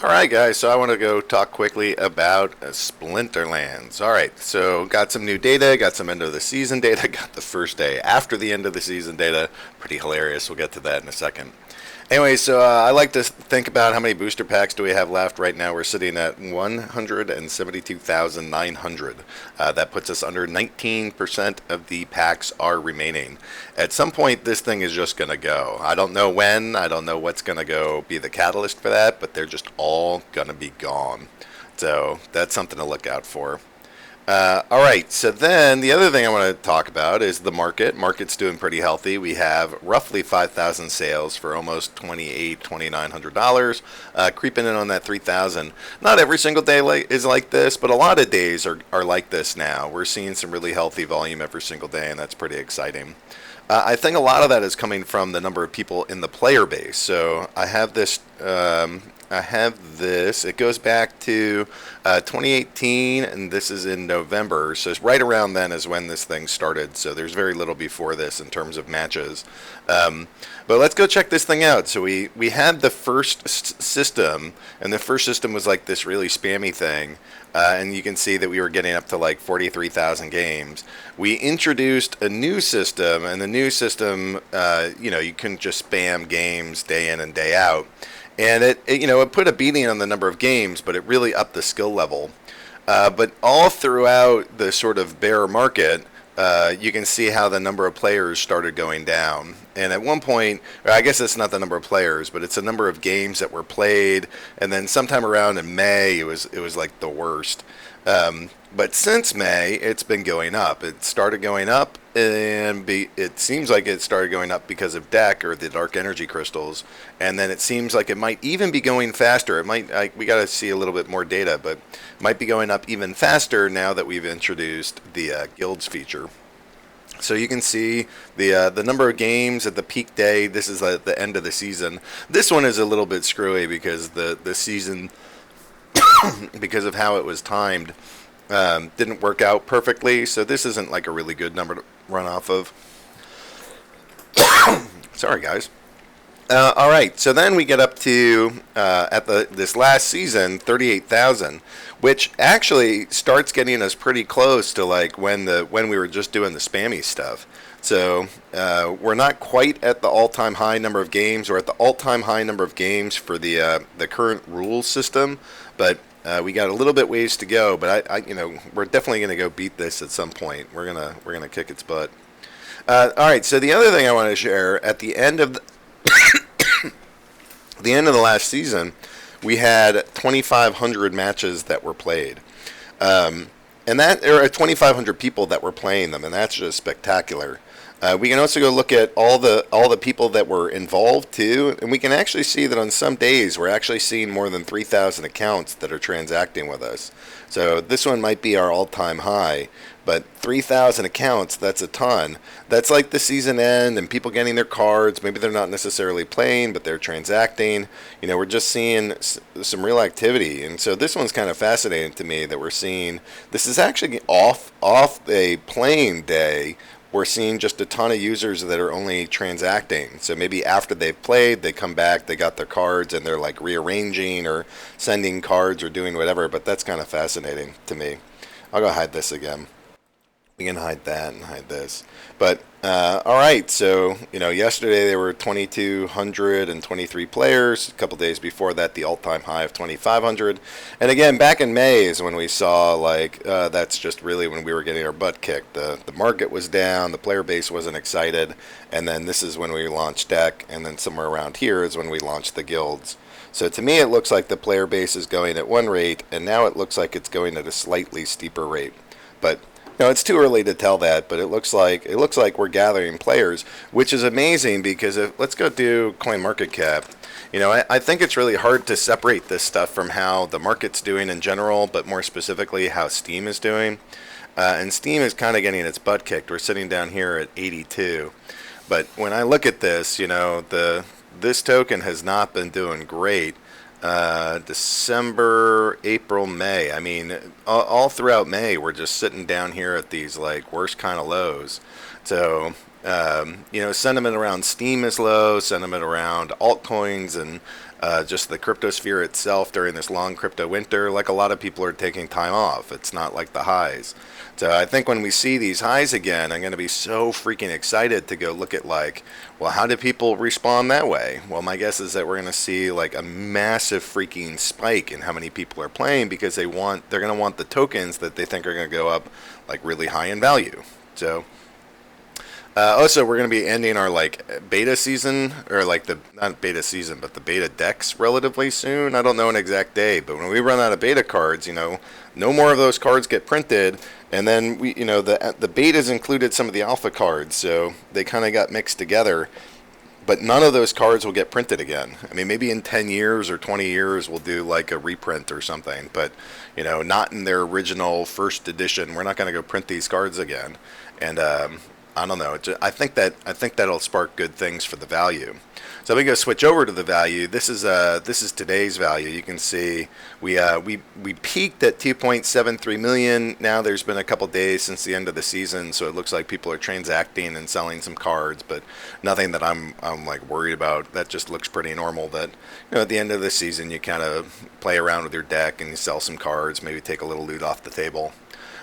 Alright guys, so I want to go talk quickly about Splinterlands. Alright, so got some new data, got some end of the season data, got the first day after the end of the season data. Pretty hilarious, we'll get to that in a second. Anyway, so I like to think about how many booster packs do we have left. Right now we're sitting at 172,900. That puts us under 19% of the packs are remaining. At some point this thing is just going to go. I don't know when, I don't know what's going to go be the catalyst for that, but they're just all going to be gone. So that's something to look out for. All right, so then the other thing I want to talk about is the market. Market's doing pretty healthy. We have roughly 5,000 sales for almost $2,900, creeping in on that 3,000. Not every single day is like this, but a lot of days are like this now. We're seeing some really healthy volume every single day, and that's pretty exciting. I think a lot of that is coming from the number of people in the player base. So I have this. It goes back to 2018, and this is in November. So it's right around then is when this thing started. So there's very little before this in terms of matches. But let's go check this thing out. So we had the first system, and the first system was like this really spammy thing. And you can see that we were getting up to like 43,000 games. We introduced a new system, and the new system, you couldn't just spam games day in and day out. And it put a beating on the number of games, but it really upped the skill level. But all throughout the sort of bear market, you can see how the number of players started going down. And at one point, I guess it's not the number of players, but it's the number of games that were played. And then sometime around in May, it was like the worst. But since May, it's been going up. It started going up, and it seems like it started going up because of DEC, or the dark energy crystals. And then it seems like it might even be going faster. We got to see a little bit more data, but it might be going up even faster now that we've introduced the guilds feature. So you can see the number of games at the peak day. This is at the end of the season. This one is a little bit screwy because the season, because of how it was timed, didn't work out perfectly. So this isn't like a really good number to run off of. Sorry, guys. All right, so then we get up to this last season, 38,000, which actually starts getting us pretty close to like when we were just doing the spammy stuff. So we're not quite at the all-time high number of games. We're at the all-time high number of games for the current rules system, but we got a little bit ways to go. But we're definitely gonna go beat this at some point. We're gonna kick its butt. All right, so the other thing I want to share at the end of the end of the last season, we had 2,500 matches that were played, and that there are 2,500 people that were playing them, and that's just spectacular. We can also go look at all the people that were involved too, and we can actually see that on some days we're actually seeing more than 3,000 accounts that are transacting with us. So this one might be our all-time high, but 3,000 accounts, that's a ton. That's like the season end and people getting their cards. Maybe they're not necessarily playing, but they're transacting. We're just seeing some real activity. And so this one's kind of fascinating to me that we're seeing. This is actually off a playing day. We're seeing just a ton of users that are only transacting. So maybe after they've played, they come back, they got their cards, and they're like rearranging or sending cards or doing whatever. But that's kind of fascinating to me. I'll go hide this again. We can hide that and hide this. But, all right, so, yesterday there were 2,223 players. A couple days before that, the all-time high of 2,500. And again, back in May is when we saw, that's just really when we were getting our butt kicked. The market was down, the player base wasn't excited, and then this is when we launched DEC, and then somewhere around here is when we launched the guilds. So to me, it looks like the player base is going at one rate, and now it looks like it's going at a slightly steeper rate. But it's too early to tell that, but it looks like we're gathering players, which is amazing because let's go do CoinMarketCap. I think it's really hard to separate this stuff from how the market's doing in general, but more specifically how Steam is doing. And Steam is kind of getting its butt kicked. We're sitting down here at 82. But when I look at this, this token has not been doing great. December, April, May. I mean, all throughout May, we're just sitting down here at these worst kind of lows. So, sentiment around Steam is low. Sentiment around altcoins and just the cryptosphere itself during this long crypto winter. Like a lot of people are taking time off. It's not like the highs. So I think when we see these highs again, I'm going to be so freaking excited to go look at like, well, how do people respond that way? Well, my guess is that we're going to see like a massive freaking spike in how many people are playing because they're going to want the tokens that they think are going to go up like really high in value. So also, we're going to be ending our like beta season, or like the not beta season, but the beta decks relatively soon. I don't know an exact day, but when we run out of beta cards, no more of those cards get printed, and then the betas included some of the alpha cards, so they kind of got mixed together. But none of those cards will get printed again. I mean, maybe in 10 years or 20 years we'll do like a reprint or something, but not in their original first edition. We're not going to go print these cards again, and I don't know. I think that'll spark good things for the value. So we go switch over to the value. This is today's value. You can see we peaked at 2.73 million. Now there's been a couple days since the end of the season, so it looks like people are transacting and selling some cards, but nothing that I'm like worried about. That just looks pretty normal. That at the end of the season you kind of play around with your deck and you sell some cards, maybe take a little loot off the table.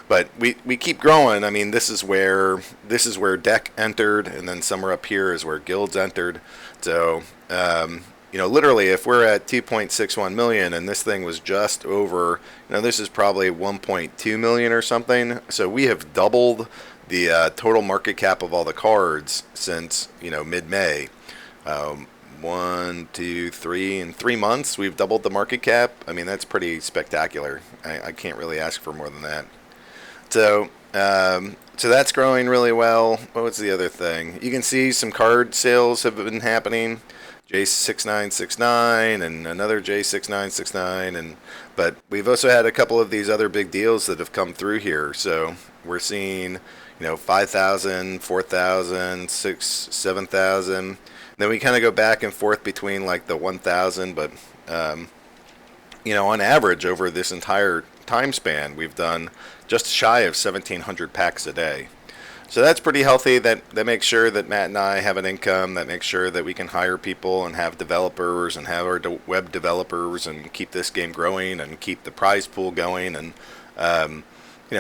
But we keep growing. I mean, this is where deck entered, and then somewhere up here is where guilds entered. So literally, if we're at 2.61 million and this thing was just over, this is probably 1.2 million or something. So we have doubled the total market cap of all the cards since mid-May. 1, 2, 3 in 3 months we've doubled the market cap. I mean, that's pretty spectacular. I can't really ask for more than that. So that's growing really well. What was the other thing? You can see some card sales have been happening. J6969 and another J6969, but we've also had a couple of these other big deals that have come through here. So we're seeing 5,000, 4,000, 6,000, 7,000. Then we kind of go back and forth between like the 1,000, but on average over this entire time span, we've done just shy of 1,700 packs a day. So that's pretty healthy. That makes sure that Matt and I have an income. That makes sure that we can hire people and have developers and have our web developers and keep this game growing and keep the prize pool going. And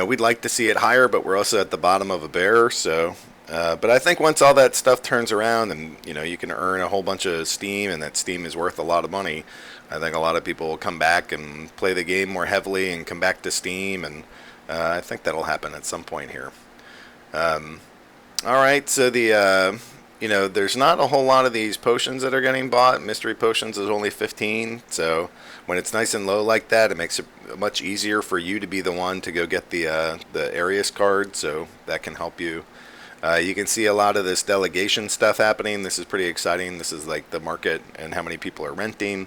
we'd like to see it higher, but we're also at the bottom of a bear. So, but I think once all that stuff turns around and you can earn a whole bunch of Steam, and that Steam is worth a lot of money, I think a lot of people will come back and play the game more heavily and come back to Steam, and I think that'll happen at some point here. All right, so there's not a whole lot of these potions that are getting bought. Mystery potions is only 15, so when it's nice and low like that, it makes it much easier for you to be the one to go get the Arius card, so that can help you. You can see a lot of this delegation stuff happening. This is pretty exciting. This is like the market and how many people are renting.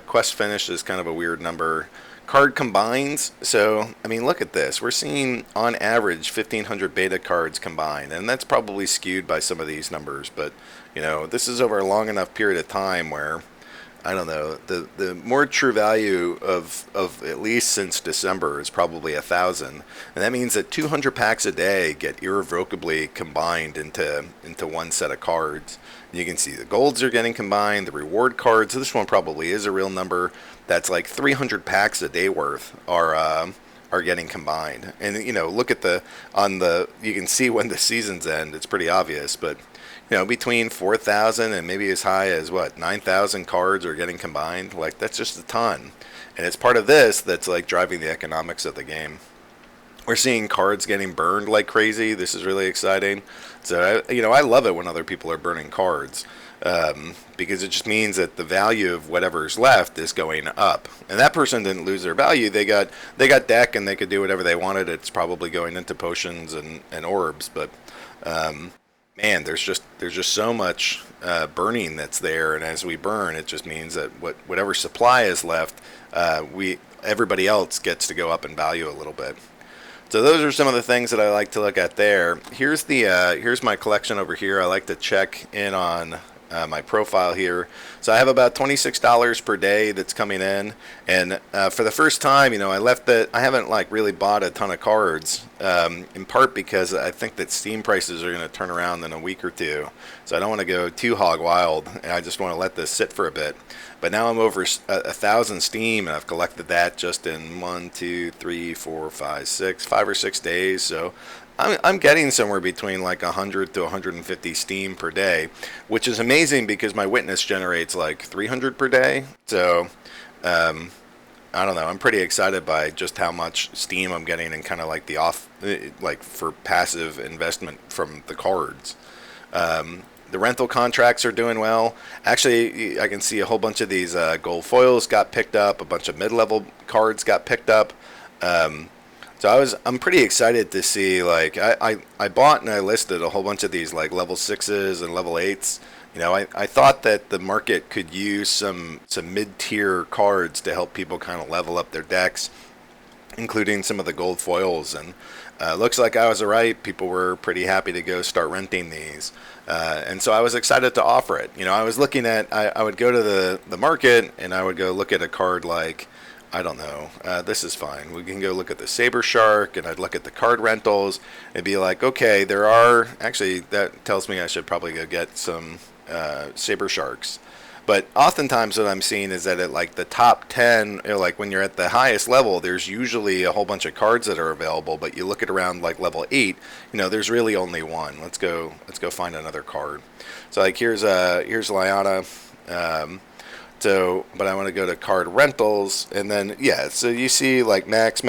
Quest finish is kind of a weird number. Card combines, so I mean, look at this. We're seeing on average 1,500 beta cards combined, and that's probably skewed by some of these numbers, but this is over a long enough period of time where I don't know, the more true value of at least since December is probably 1,000, and that means that 200 packs a day get irrevocably combined into one set of cards. You can see the golds are getting combined, the reward cards. This one probably is a real number. That's like 300 packs a day worth are getting combined. And look at you can see when the seasons end. It's pretty obvious, but between 4,000 and maybe as high as 9,000 cards are getting combined. Like, that's just a ton, and it's part of this that's like driving the economics of the game. We're seeing cards getting burned like crazy. This is really exciting. So I love it when other people are burning cards, because it just means that the value of whatever's left is going up. And that person didn't lose their value. They got deck and they could do whatever they wanted. It's probably going into potions and orbs, but man, there's just so much burning that's there, and as we burn, it just means that whatever supply is left, everybody else gets to go up in value a little bit. So those are some of the things that I like to look at there. Here's my collection over here. I like to check in on my profile here. So I have about $26 per day that's coming in, and for the first time, I left that I haven't like really bought a ton of cards, in part because I think that Steam prices are going to turn around in a week or two. So I don't want to go too hog wild, and I just want to let this sit for a bit. But now I'm over 1,000 Steam, and I've collected that just in 1, 2, 3, 4, 5, 6, 5 or 6 days. So I'm getting somewhere between like 100 to 150 Steam per day, which is amazing because my Witness generates like 300 per day. So I don't know. I'm pretty excited by just how much Steam I'm getting and kind of like like for passive investment from the cards. The rental contracts are doing well. Actually, I can see a whole bunch of these gold foils got picked up. A bunch of mid-level cards got picked up. So I'm pretty excited to see, like, I bought and I listed a whole bunch of these like level 6s and level 8s. I thought that the market could use some mid-tier cards to help people kind of level up their decks, including some of the gold foils, and looks like I was right. People were pretty happy to go start renting these, and so I was excited to offer it. I was looking at, I would go to the market and I would go look at a card like, I don't know, this is fine. We can go look at the Saber Shark, and I'd look at the card rentals and be like, okay, that tells me I should probably go get some Saber Sharks. But oftentimes what I'm seeing is that at like the top 10, like when you're at the highest level, there's usually a whole bunch of cards that are available, but you look at around like level 8, there's really only one. Let's go find another card. So like here's Lyanna. But I want to go to card rentals, and then so you see like max.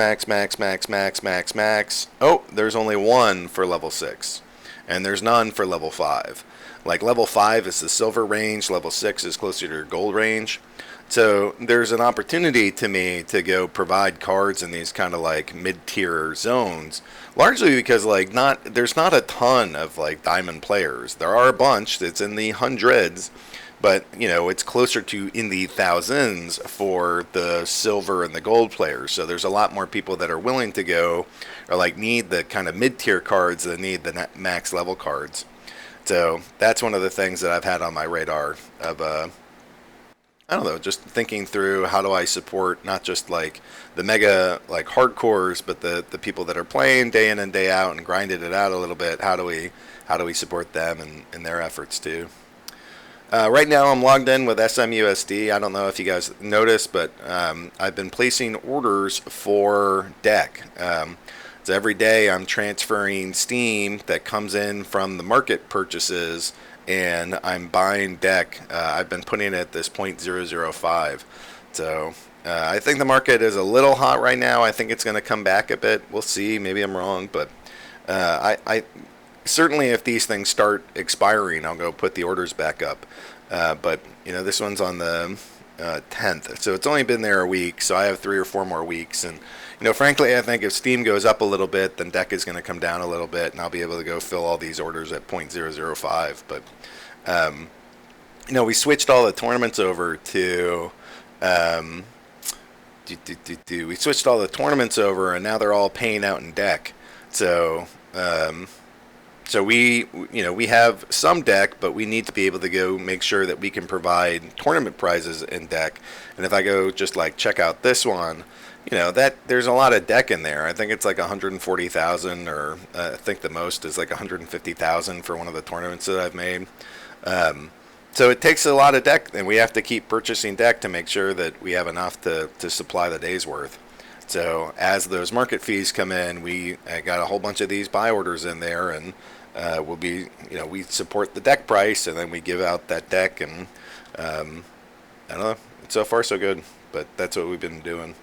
Oh, there's only one for level 6, and there's none for level 5. Like level 5 is the silver range, level 6 is closer to your gold range. So there's an opportunity to me to go provide cards in these kind of like mid-tier zones, largely because like there's not a ton of like diamond players. There are a bunch that's in the hundreds, but it's closer to in the thousands for the silver and the gold players. So there's a lot more people that are willing to go, or like need the kind of mid-tier cards than need the max level cards. So that's one of the things that I've had on my radar of I don't know, just thinking through how do I support not just like the mega like hardcores, but the people that are playing day in and day out and grinded it out a little bit. How do we support them and their efforts too? Right now I'm logged in with SMUSD. I don't know if you guys noticed, but I've been placing orders for deck. So every day I'm transferring Steam that comes in from the market purchases, and I'm buying deck. I've been putting it at this 0.005. So I think the market is a little hot right now. I think it's going to come back a bit. We'll see. Maybe I'm wrong, but I certainly if these things start expiring, I'll go put the orders back up. But this one's on the 10th, so it's only been there a week. So I have 3 or 4 more weeks, and frankly, I think if Steam goes up a little bit, then deck is going to come down a little bit, and I'll be able to go fill all these orders at 0.005. But we switched all the tournaments over to we switched all the tournaments over, and now they're all paying out in deck. So we have some deck, but we need to be able to go make sure that we can provide tournament prizes in deck. And if I go just like check out this one, that there's a lot of deck in there. I think it's like 140,000, or I think the most is like 150,000 for one of the tournaments that I've made. So it takes a lot of deck, and we have to keep purchasing deck to make sure that we have enough to supply the day's worth. So as those market fees come in, we got a whole bunch of these buy orders in there, and we'll be, we support the deck price, and then we give out that deck, and I don't know. So far, so good, but that's what we've been doing.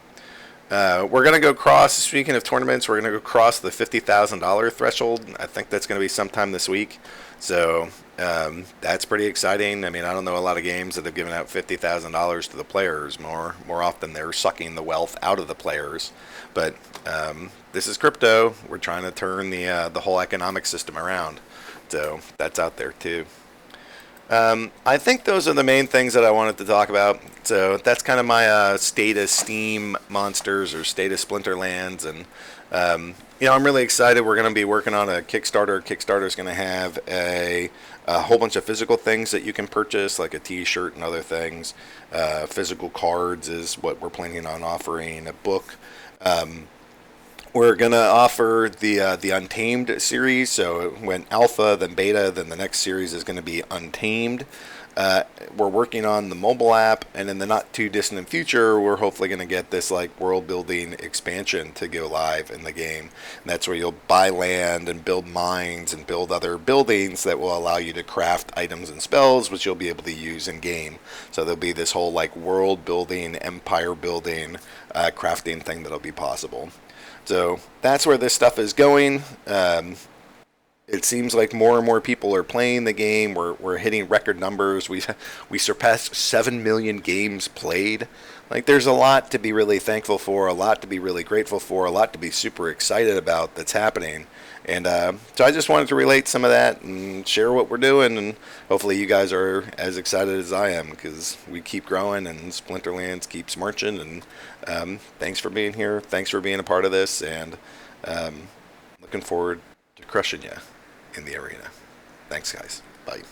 We're going to go cross, speaking of tournaments, we're going to go cross the $50,000 threshold. I think that's going to be sometime this week. So that's pretty exciting. I mean, I don't know a lot of games that have given out $50,000 to the players. More often they're sucking the wealth out of the players. But this is crypto. We're trying to turn the whole economic system around. So that's out there too. I think those are the main things that I wanted to talk about. So that's kind of my state of Steam monsters, or state of Splinterlands, and I'm really excited. We're going to be working on a Kickstarter. Kickstarter is going to have a whole bunch of physical things that you can purchase, like a T-shirt and other things. Physical cards is what we're planning on offering. A book. We're going to offer the Untamed series. So it went alpha, then beta, then the next series is going to be Untamed. We're working on the mobile app, and in the not too distant future, we're hopefully going to get this like world building expansion to go live in the game. And that's where you'll buy land and build mines and build other buildings that will allow you to craft items and spells, which you'll be able to use in game. So there'll be this whole like world building, empire building, crafting thing that'll be possible. So that's where this stuff is going. It seems like more and more people are playing the game. We're hitting record numbers. We surpassed 7 million games played. Like, there's a lot to be really thankful for, a lot to be really grateful for, a lot to be super excited about that's happening. And so I just wanted to relate some of that and share what we're doing, and hopefully you guys are as excited as I am, because we keep growing and Splinterlands keeps marching. And thanks for being here. Thanks for being a part of this, and looking forward to crushing you in the arena. Thanks, guys. Bye.